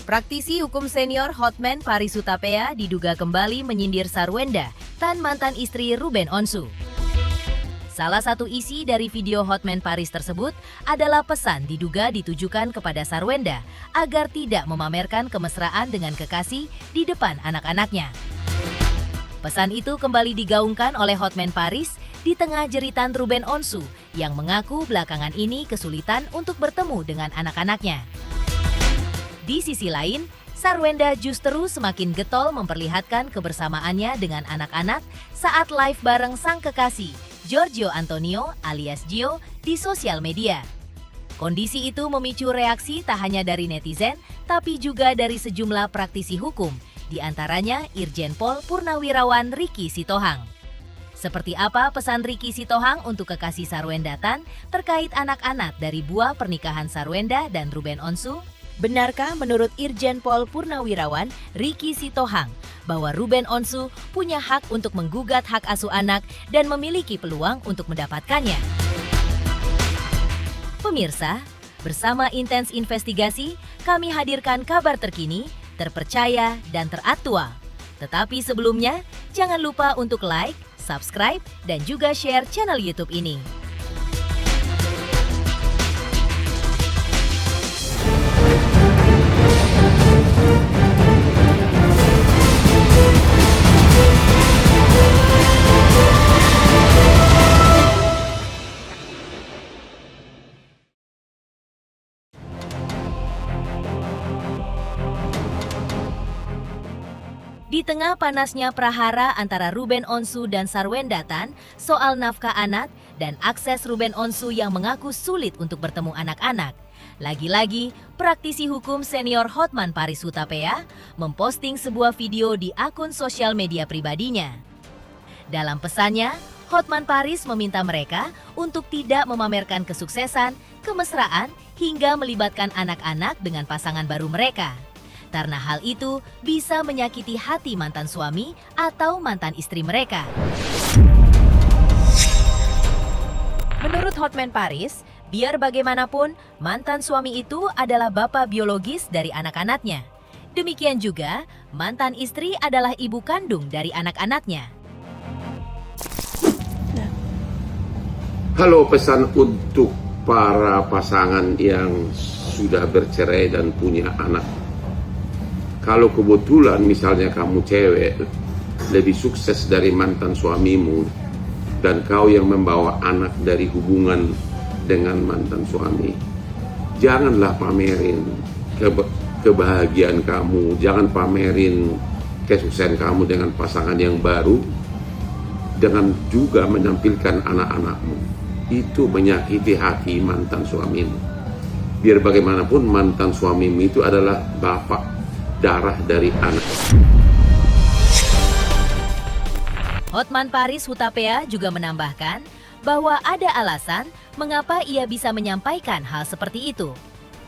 Praktisi hukum senior Hotman Paris Hutapea diduga kembali menyindir Sarwenda, Tan mantan istri Ruben Onsu. Salah satu isi dari video Hotman Paris tersebut adalah pesan diduga ditujukan kepada Sarwenda agar tidak memamerkan kemesraan dengan kekasih di depan anak-anaknya. Pesan itu kembali digaungkan oleh Hotman Paris di tengah jeritan Ruben Onsu yang mengaku belakangan ini kesulitan untuk bertemu dengan anak-anaknya. Di sisi lain, Sarwenda justru semakin getol memperlihatkan kebersamaannya dengan anak-anak saat live bareng sang kekasih, Giorgio Antonio alias Gio, di sosial media. Kondisi itu memicu reaksi tak hanya dari netizen, tapi juga dari sejumlah praktisi hukum, di antaranya Irjen Pol Purnawirawan Ricky Sitohang. Seperti apa pesan Ricky Sitohang untuk kekasih Sarwenda Tan terkait anak-anak dari buah pernikahan Sarwenda dan Ruben Onsu? Benarkah menurut Irjen Pol Purnawirawan Ricky Sitohang bahwa Ruben Onsu punya hak untuk menggugat hak asuh anak dan memiliki peluang untuk mendapatkannya? Pemirsa, bersama Intens Investigasi, kami hadirkan kabar terkini, terpercaya, dan teraktual. Tetapi sebelumnya, jangan lupa untuk like, subscribe, dan juga share channel YouTube ini. Di tengah panasnya prahara antara Ruben Onsu dan Sarwenda Tan soal nafkah anak dan akses Ruben Onsu yang mengaku sulit untuk bertemu anak-anak, lagi-lagi praktisi hukum senior Hotman Paris Hutapea memposting sebuah video di akun sosial media pribadinya. Dalam pesannya, Hotman Paris meminta mereka untuk tidak memamerkan kesuksesan, kemesraan, hingga melibatkan anak-anak dengan pasangan baru mereka. Karena hal itu bisa menyakiti hati mantan suami atau mantan istri mereka. Menurut Hotman Paris, biar bagaimanapun, mantan suami itu adalah bapak biologis dari anak-anaknya. Demikian juga, mantan istri adalah ibu kandung dari anak-anaknya. Halo, pesan untuk para pasangan yang sudah bercerai dan punya anak. Kalau kebetulan misalnya kamu cewek lebih sukses dari mantan suamimu dan kau yang membawa anak dari hubungan dengan mantan suami, janganlah pamerin kebahagiaan kamu, jangan pamerin kesuksesan kamu dengan pasangan yang baru, dengan juga menampilkan anak-anakmu. Itu menyakiti hati mantan suamimu. Biar bagaimanapun mantan suamimu itu adalah bapak darah dari anak. Hotman Paris Hutapea juga menambahkan bahwa ada alasan mengapa ia bisa menyampaikan hal seperti itu.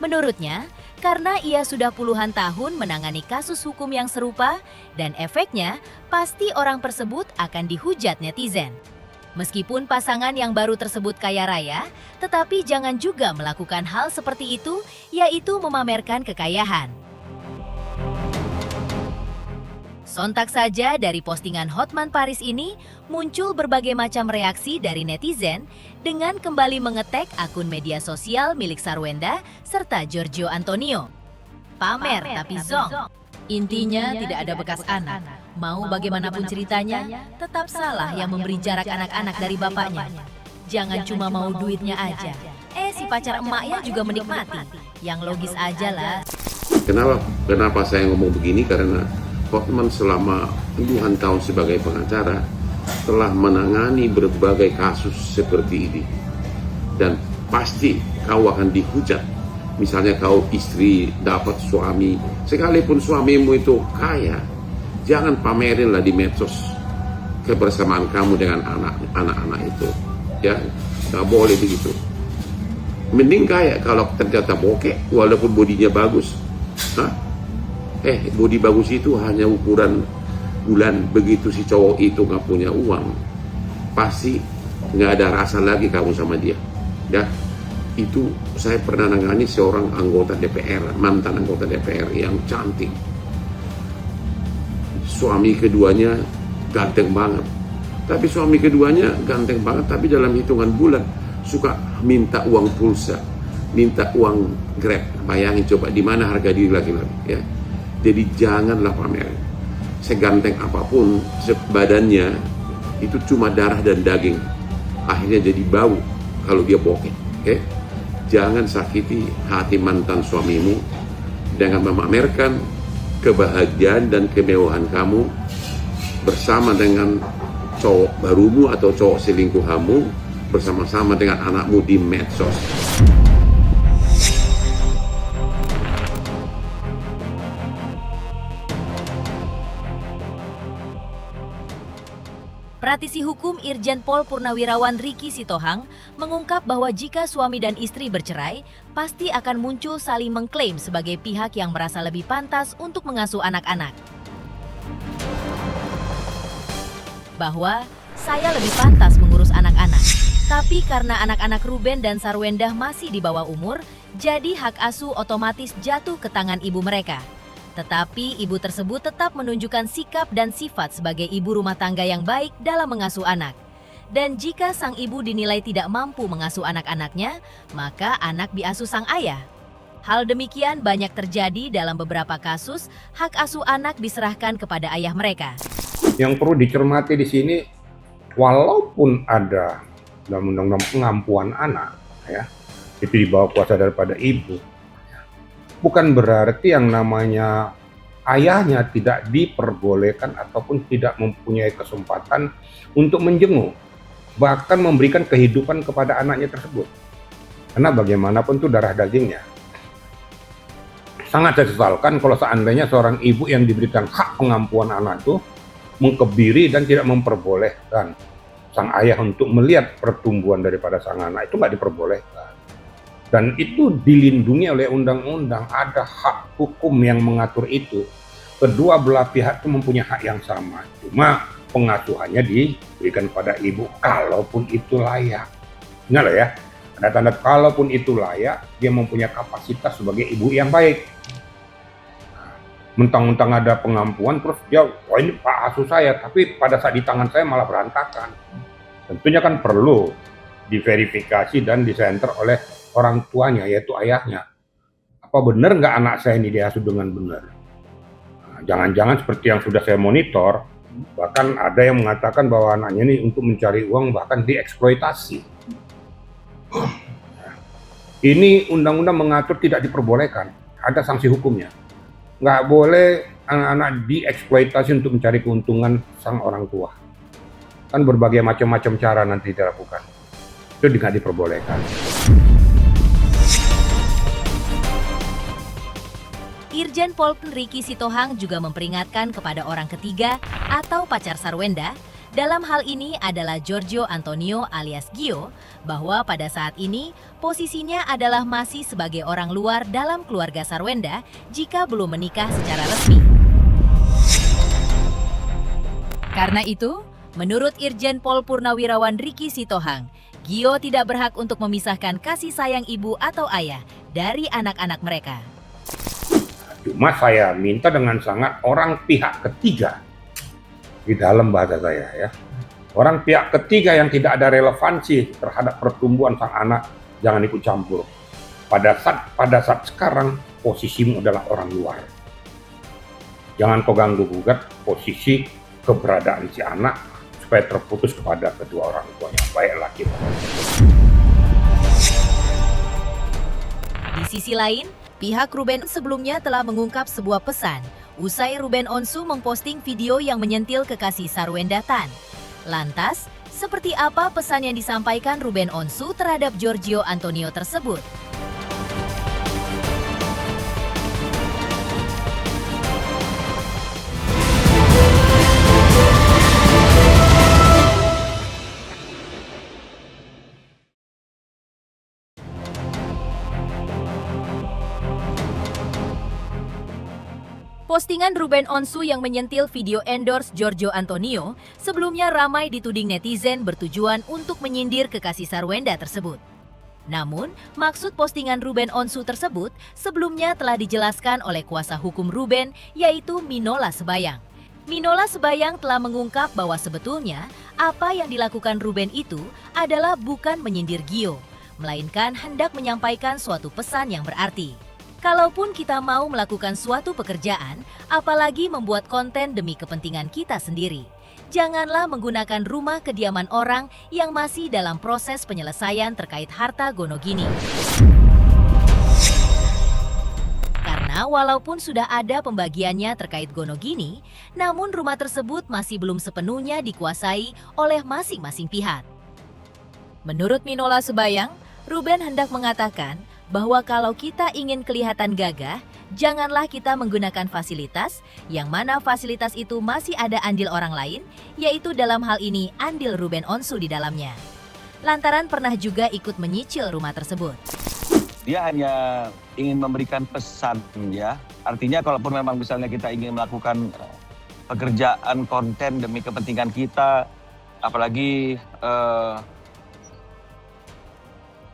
Menurutnya, karena ia sudah puluhan tahun menangani kasus hukum yang serupa dan efeknya pasti orang tersebut akan dihujat netizen. Meskipun pasangan yang baru tersebut kaya raya, tetapi jangan juga melakukan hal seperti itu, yaitu memamerkan kekayaan. Sontak saja dari postingan Hotman Paris ini muncul berbagai macam reaksi dari netizen dengan kembali mengetek akun media sosial milik Sarwenda serta Giorgio Antonio. Pamer tapi zong. Intinya tidak ada bekas anak. Mau bagaimanapun ceritanya, tetap salah yang memberi jarak anak-anak dari bapaknya. Jangan cuma mau duitnya aja. Si pacar emaknya juga menikmati. Yang logis aja lah. Kenapa saya ngomong begini? Karena Hotman selama puluhan tahun sebagai pengacara telah menangani berbagai kasus seperti ini. Dan pasti kau akan dihujat. Misalnya kau istri dapat suami, sekalipun suamimu itu kaya, jangan pamerinlah di medsos kebersamaan kamu dengan anak-anak itu. Ya, nggak boleh begitu. Mending kaya kalau ternyata bokeh walaupun bodinya bagus. Bodi bagus itu hanya ukuran bulan. Begitu si cowok itu nggak punya uang, pasti nggak ada rasa lagi kamu sama dia. Ya, itu saya pernah nangani seorang anggota DPR, mantan anggota DPR yang cantik. Suami keduanya ganteng banget. Tapi suami keduanya ganteng banget, tapi dalam hitungan bulan suka minta uang pulsa, minta uang Grab. Bayangin coba di mana harga diri laki-laki ya. Jadi janganlah pamer. Seganteng apapun badannya itu cuma darah dan daging. Akhirnya jadi bau kalau dia bokeh. Oke? Jangan sakiti hati mantan suamimu dengan memamerkan kebahagiaan dan kemewahan kamu bersama dengan cowok barumu atau cowok selingkuhamu, bersama-sama dengan anakmu di medsos. Praktisi hukum Irjen Pol Purnawirawan Riki Sitohang mengungkap bahwa jika suami dan istri bercerai, pasti akan muncul saling mengklaim sebagai pihak yang merasa lebih pantas untuk mengasuh anak-anak. Bahwa saya lebih pantas mengurus anak-anak, tapi karena anak-anak Ruben dan Sarwendah masih di bawah umur, jadi hak asuh otomatis jatuh ke tangan ibu mereka. Tetapi ibu tersebut tetap menunjukkan sikap dan sifat sebagai ibu rumah tangga yang baik dalam mengasuh anak. Dan jika sang ibu dinilai tidak mampu mengasuh anak-anaknya, maka anak diasuh sang ayah. Hal demikian banyak terjadi dalam beberapa kasus, hak asuh anak diserahkan kepada ayah mereka. Yang perlu dicermati di sini, walaupun ada dalam undang-undang pengampuan anak, ya, itu di bawah kuasa daripada ibu, bukan berarti yang namanya ayahnya tidak diperbolehkan ataupun tidak mempunyai kesempatan untuk menjenguk, bahkan memberikan kehidupan kepada anaknya tersebut. Karena bagaimanapun itu darah dagingnya. Sangat saya sesalkan kalau seandainya seorang ibu yang diberikan hak pengampuan anak itu mengkebiri dan tidak memperbolehkan sang ayah untuk melihat pertumbuhan daripada sang anak, itu nggak diperbolehkan. Dan itu dilindungi oleh undang-undang, ada hak hukum yang mengatur itu. Kedua belah pihak itu mempunyai hak yang sama, cuma pengasuhannya diberikan pada ibu kalaupun itu layak. Ingat loh ya, ada tanda kalaupun itu layak, dia mempunyai kapasitas sebagai ibu yang baik. Mentang-mentang ada pengampuan, terus dia, wah ini pak asuh saya, tapi pada saat di tangan saya malah berantakan. Tentunya kan perlu diverifikasi dan disenter oleh orang tuanya, yaitu ayahnya. Apa benar nggak anak saya ini diasuh dengan benar? Nah, jangan-jangan seperti yang sudah saya monitor, bahkan ada yang mengatakan bahwa anaknya ini untuk mencari uang bahkan dieksploitasi. Ini undang-undang mengatur tidak diperbolehkan, ada sanksi hukumnya. Nggak boleh anak-anak dieksploitasi untuk mencari keuntungan sang orang tua. Kan berbagai macam-macam cara nanti dilakukan. Itu tidak diperbolehkan. Irjen Pol Riki Sitohang juga memperingatkan kepada orang ketiga atau pacar Sarwendah, dalam hal ini adalah Giorgio Antonio alias Gio, bahwa pada saat ini posisinya adalah masih sebagai orang luar dalam keluarga Sarwendah jika belum menikah secara resmi. Karena itu, menurut Irjen Pol Purnawirawan Riki Sitohang, Gio tidak berhak untuk memisahkan kasih sayang ibu atau ayah dari anak-anak mereka. Cuma saya minta dengan sangat orang pihak ketiga di dalam bahasa saya ya. Orang pihak ketiga yang tidak ada relevansi terhadap pertumbuhan sang anak jangan ikut campur. Pada saat sekarang posisimu adalah orang luar. Jangan kau ganggu gugat posisi keberadaan si anak supaya terputus kepada kedua orang tuanya, baik laki maupun perempuan. Di sisi lain, pihak Ruben sebelumnya telah mengungkap sebuah pesan usai Ruben Onsu memposting video yang menyentil kekasih Sarwendah Tan. Lantas, seperti apa pesan yang disampaikan Ruben Onsu terhadap Giorgio Antonio tersebut? Postingan Ruben Onsu yang menyentil video endorse Giorgio Antonio sebelumnya ramai dituding netizen bertujuan untuk menyindir kekasih Sarwendah tersebut. Namun, maksud postingan Ruben Onsu tersebut sebelumnya telah dijelaskan oleh kuasa hukum Ruben, yaitu Minola Sebayang. Minola Sebayang telah mengungkap bahwa sebetulnya apa yang dilakukan Ruben itu adalah bukan menyindir Gio, melainkan hendak menyampaikan suatu pesan yang berarti. Kalaupun kita mau melakukan suatu pekerjaan, apalagi membuat konten demi kepentingan kita sendiri, janganlah menggunakan rumah kediaman orang yang masih dalam proses penyelesaian terkait harta Gonogini. Karena walaupun sudah ada pembagiannya terkait Gonogini, namun rumah tersebut masih belum sepenuhnya dikuasai oleh masing-masing pihak. Menurut Minola Sebayang, Ruben hendak mengatakan bahwa kalau kita ingin kelihatan gagah, janganlah kita menggunakan fasilitas yang mana fasilitas itu masih ada andil orang lain, yaitu dalam hal ini andil Ruben Onsu di dalamnya. Lantaran pernah juga ikut menyicil rumah tersebut. Dia hanya ingin memberikan pesan ya. Artinya kalaupun memang misalnya kita ingin melakukan pekerjaan konten demi kepentingan kita, apalagi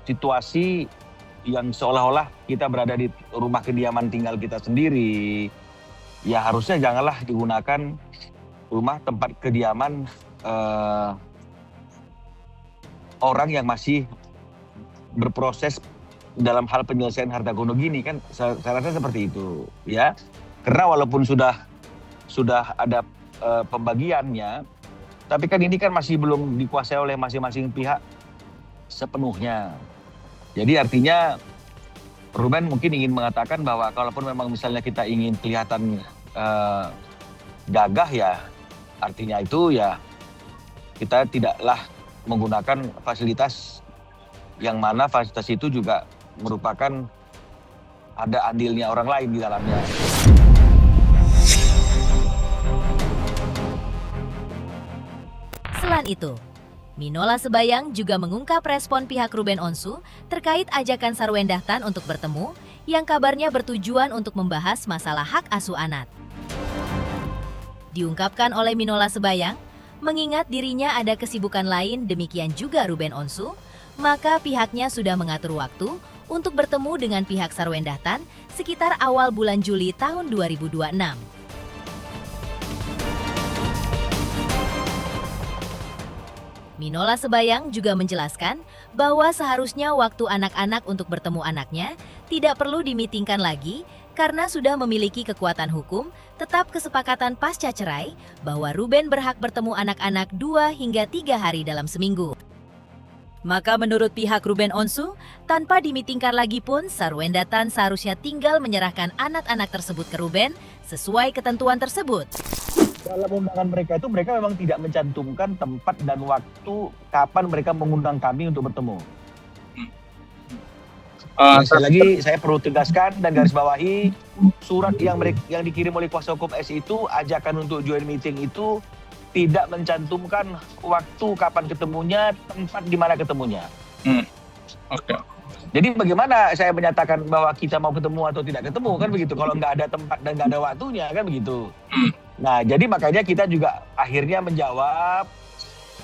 situasi yang seolah-olah kita berada di rumah kediaman tinggal kita sendiri, ya harusnya janganlah digunakan rumah tempat kediaman orang yang masih berproses dalam hal penyelesaian harta Gonogini, kan saya rasa seperti itu ya. Karena walaupun sudah ada pembagiannya, tapi kan ini kan masih belum dikuasai oleh masing-masing pihak sepenuhnya. Jadi artinya Ruben mungkin ingin mengatakan bahwa kalaupun memang misalnya kita ingin kelihatan gagah ya, artinya itu ya kita tidaklah menggunakan fasilitas yang mana fasilitas itu juga merupakan ada andilnya orang lain di dalamnya. Selain itu, Minola Sebayang juga mengungkap respon pihak Ruben Onsu terkait ajakan Sarwendah Tan untuk bertemu yang kabarnya bertujuan untuk membahas masalah hak asuh anak. Diungkapkan oleh Minola Sebayang, mengingat dirinya ada kesibukan lain demikian juga Ruben Onsu, maka pihaknya sudah mengatur waktu untuk bertemu dengan pihak Sarwendah Tan sekitar awal bulan Juli tahun 2026. Minola Sebayang juga menjelaskan bahwa seharusnya waktu anak-anak untuk bertemu anaknya tidak perlu dimitingkan lagi karena sudah memiliki kekuatan hukum, tetap kesepakatan pasca cerai bahwa Ruben berhak bertemu anak-anak 2 hingga 3 hari dalam seminggu. Maka menurut pihak Ruben Onsu, tanpa dimitingkan lagi pun Sarwendah Tan seharusnya tinggal menyerahkan anak-anak tersebut ke Ruben sesuai ketentuan tersebut. Dalam undangan mereka itu mereka memang tidak mencantumkan tempat dan waktu kapan mereka mengundang kami untuk bertemu. Sekali lagi saya perlu tegaskan dan garis bawahi, surat yang dikirim oleh kuasa hukum S itu, ajakan untuk join meeting itu tidak mencantumkan waktu kapan ketemunya, tempat di mana ketemunya. Oke. Jadi bagaimana saya menyatakan bahwa kita mau ketemu atau tidak ketemu, kan begitu, kalau nggak ada tempat dan nggak ada waktunya, kan begitu. Nah, jadi makanya kita juga akhirnya menjawab,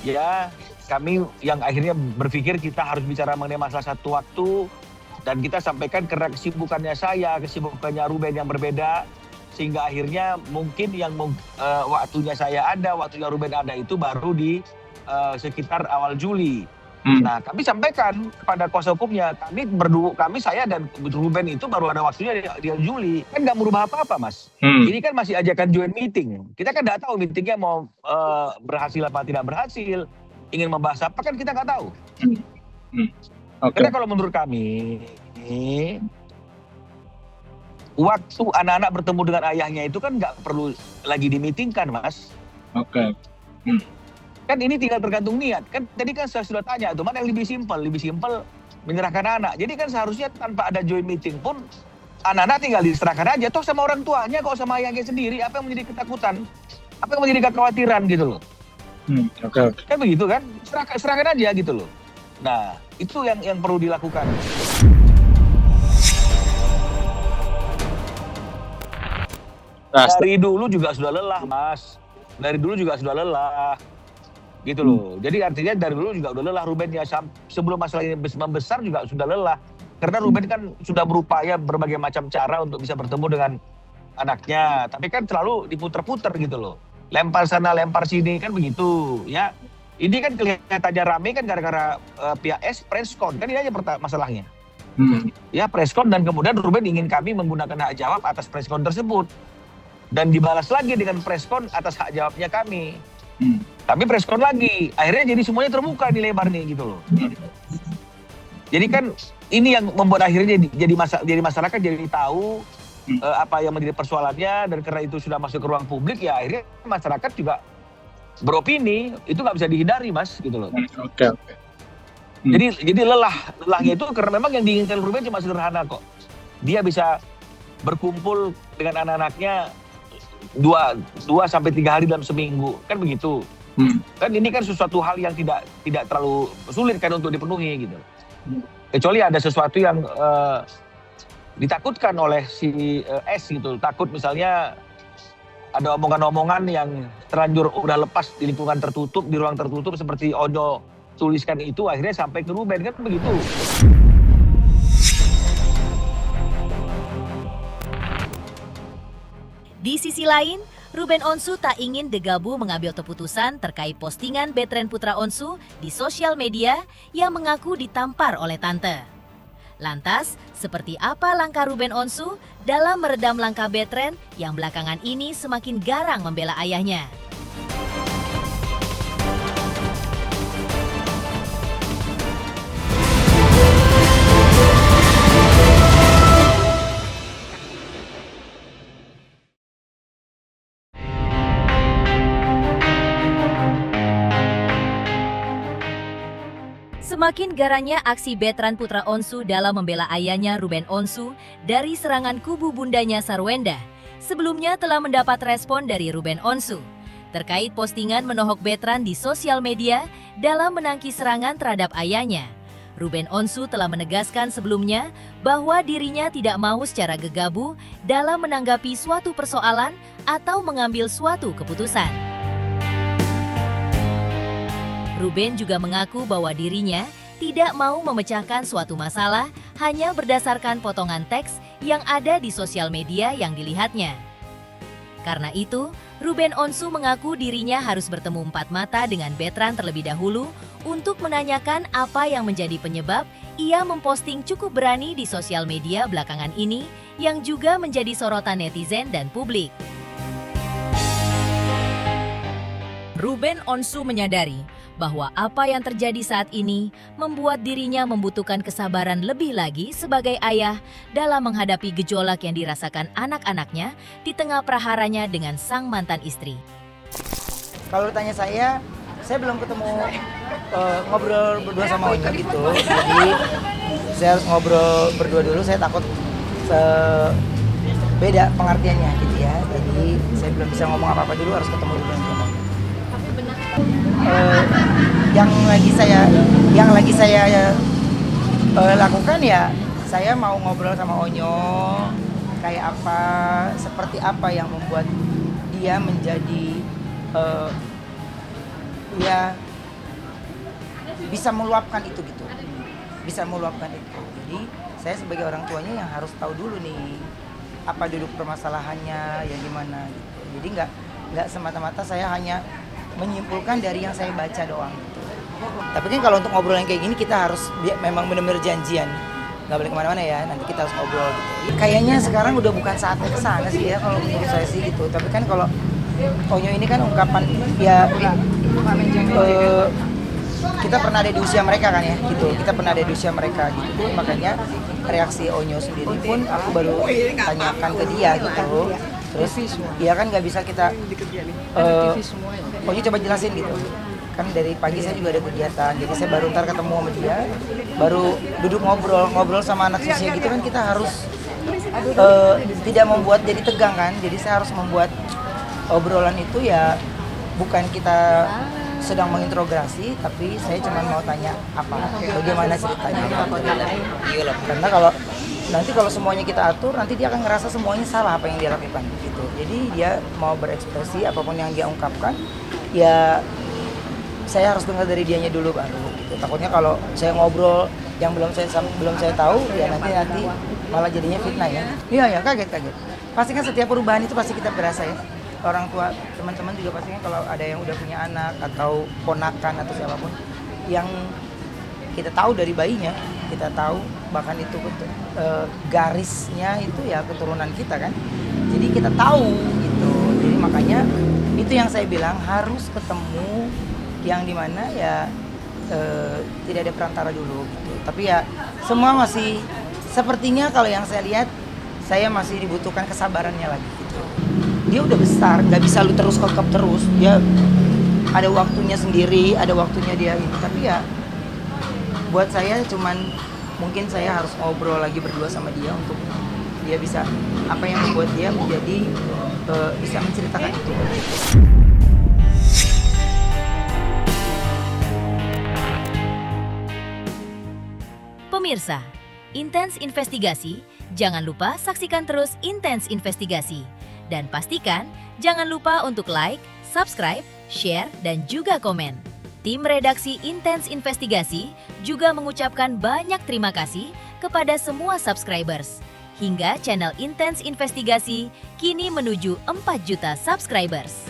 ya kami yang akhirnya berpikir kita harus bicara mengenai masalah satu waktu, dan kita sampaikan karena kesibukannya saya, kesibukannya Ruben yang berbeda, sehingga akhirnya mungkin yang waktunya saya ada, waktunya Ruben ada itu baru di sekitar awal Juli. Nah, kami sampaikan kepada kuasa hukumnya, kami saya dan Ruben itu baru ada waktunya di Juli. Kan nggak merubah apa-apa, Mas. Ini kan masih ajakan joint meeting. Kita kan nggak tahu meetingnya mau berhasil apa tidak berhasil. Ingin membahas apa kan kita nggak tahu. Karena kalau menurut kami, waktu anak-anak bertemu dengan ayahnya itu kan nggak perlu lagi dimitingkan, Mas. Oke. Kan ini tinggal tergantung niat. Kan tadi kan saya sudah tanya tuh, mana yang lebih simpel menyerahkan anak. Jadi kan seharusnya tanpa ada joint meeting pun anak-anak tinggal diserahkan aja toh sama orang tuanya, kok sama ayahnya sendiri. Apa yang menjadi ketakutan? Apa yang menjadi kekhawatiran gitu loh. Oke. Kan begitu kan? Serahkan aja gitu loh. Nah, itu yang perlu dilakukan. Dari dulu juga sudah lelah, Mas. Dari dulu juga sudah lelah. gitu loh. Jadi artinya dari dulu juga udah lelah Ruben ya, sebelum masalah ini membesar juga sudah lelah. Karena Ruben kan sudah berupaya berbagai macam cara untuk bisa bertemu dengan anaknya, tapi kan selalu diputer-puter gitu loh. Lempar sana, lempar sini kan begitu ya. Ini kan kelihatannya rame kan gara-gara pihak preskon, kan ini aja masalahnya. Ya preskon, dan kemudian Ruben ingin kami menggunakan hak jawab atas preskon tersebut. Dan dibalas lagi dengan preskon atas hak jawabnya kami. Tapi preskon lagi, akhirnya jadi semuanya terbuka di lebar nih gitu loh. Jadi kan ini yang membuat akhirnya jadi masyarakat jadi tahu apa yang menjadi persoalannya, dan karena itu sudah masuk ke ruang publik ya akhirnya masyarakat juga beropini, itu nggak bisa dihindari Mas gitu loh. Oke. Jadi lelahnya itu karena memang yang diinginkan Ruben cuma sederhana kok. Dia bisa berkumpul dengan anak-anaknya 2 sampai 3 hari dalam seminggu, kan begitu. Kan ini kan sesuatu hal yang tidak terlalu sulit kan untuk dipenuhi gitu. Kecuali ada sesuatu yang ditakutkan oleh si S gitu, takut misalnya ada omongan-omongan yang terlanjur udah lepas di lingkungan tertutup, di ruang tertutup seperti Onyo tuliskan itu, akhirnya sampai ke Ruben kan begitu. Di sisi lain, Ruben Onsu tak ingin Degabu mengambil keputusan terkait postingan Betren Putra Onsu di sosial media yang mengaku ditampar oleh tante. Lantas, seperti apa langkah Ruben Onsu dalam meredam langkah Betren yang belakangan ini semakin garang membela ayahnya? Semakin garangnya aksi Betran Putra Onsu dalam membela ayahnya Ruben Onsu dari serangan kubu bundanya Sarwenda, sebelumnya telah mendapat respon dari Ruben Onsu terkait postingan menohok Betran di sosial media dalam menangkis serangan terhadap ayahnya. Ruben Onsu telah menegaskan sebelumnya bahwa dirinya tidak mau secara gegabah dalam menanggapi suatu persoalan atau mengambil suatu keputusan. Ruben juga mengaku bahwa dirinya tidak mau memecahkan suatu masalah hanya berdasarkan potongan teks yang ada di sosial media yang dilihatnya. Karena itu, Ruben Onsu mengaku dirinya harus bertemu 4 mata dengan Betran terlebih dahulu untuk menanyakan apa yang menjadi penyebab ia memposting cukup berani di sosial media belakangan ini yang juga menjadi sorotan netizen dan publik. Ruben Onsu menyadari bahwa apa yang terjadi saat ini membuat dirinya membutuhkan kesabaran lebih lagi sebagai ayah dalam menghadapi gejolak yang dirasakan anak-anaknya di tengah praharanya dengan sang mantan istri. Kalau ditanya saya belum ketemu ngobrol berdua sama Onyo gitu. Jadi saya harus ngobrol berdua dulu, saya takut beda pengertiannya gitu ya. Jadi saya belum bisa ngomong apa-apa dulu, harus ketemu dulu dengan Onyo. Yang lagi saya lakukan ya, saya mau ngobrol sama Onyo kayak apa, seperti apa yang membuat dia menjadi ya bisa meluapkan itu gitu, bisa meluapkan itu. Jadi saya sebagai orang tuanya yang harus tahu dulu nih apa duduk permasalahannya, ya gimana gitu. Jadi nggak semata-mata saya hanya menyimpulkan dari yang saya baca doang gitu. Tapi kan kalau untuk ngobrol yang kayak gini kita harus memang benar-benar janjian, nggak boleh kemana-mana ya, nanti kita harus ngobrol gitu. Kayaknya sekarang udah bukan saatnya kesana sih ya kalau menurut saya sih gitu. Tapi kan kalau Onyo ini kan ungkapan ya kita pernah ada di usia mereka kan ya gitu, kita pernah ada di usia mereka gitu, makanya reaksi Onyo sendiri pun aku baru tanyakan ke dia gitu. Terus ya kan nggak bisa kita Onyo coba jelasin gitu kan, dari pagi saya juga ada kegiatan, jadi saya baru ntar ketemu sama dia, baru duduk ngobrol sama anak usia gitu kan, kita harus tidak membuat jadi tegang kan, jadi saya harus membuat obrolan itu ya bukan kita sedang menginterogasi, tapi saya cuma mau tanya bagaimana ceritanya. Karena kalau semuanya kita atur, nanti dia akan ngerasa semuanya salah apa yang dia lakukan gitu. Jadi dia mau berekspresi apapun yang dia ungkapkan, ya saya harus dengar dari dianya dulu baru gitu. Takutnya kalau saya ngobrol yang belum saya tahu ya nanti malah jadinya fitnah ya. Iya ya, kaget. Pasti kan setiap perubahan itu pasti kita berasa ya. Orang tua, teman-teman juga pastinya kalau ada yang udah punya anak atau ponakan atau siapapun yang kita tahu dari bayinya, kita tahu bahkan itu garisnya itu ya keturunan kita kan. Jadi kita tahu gitu. Jadi makanya itu yang saya bilang harus ketemu yang dimana ya tidak ada perantara dulu gitu. Tapi ya semua masih sepertinya kalau yang saya lihat saya masih dibutuhkan kesabarannya lagi gitu. Dia udah besar, nggak bisa lu terus kekep terus. Dia ada waktunya sendiri, ada waktunya dia ini. Tapi ya buat saya cuman mungkin saya harus ngobrol lagi berdua sama dia untuk dia bisa apa yang membuat dia menjadi bisa menceritakan itu. Pemirsa, Intens Investigasi, jangan lupa saksikan terus Intens Investigasi. Dan pastikan jangan lupa untuk like, subscribe, share, dan juga komen. Tim redaksi Intens Investigasi juga mengucapkan banyak terima kasih kepada semua subscribers. Hingga channel Intens Investigasi kini menuju 4 juta subscribers.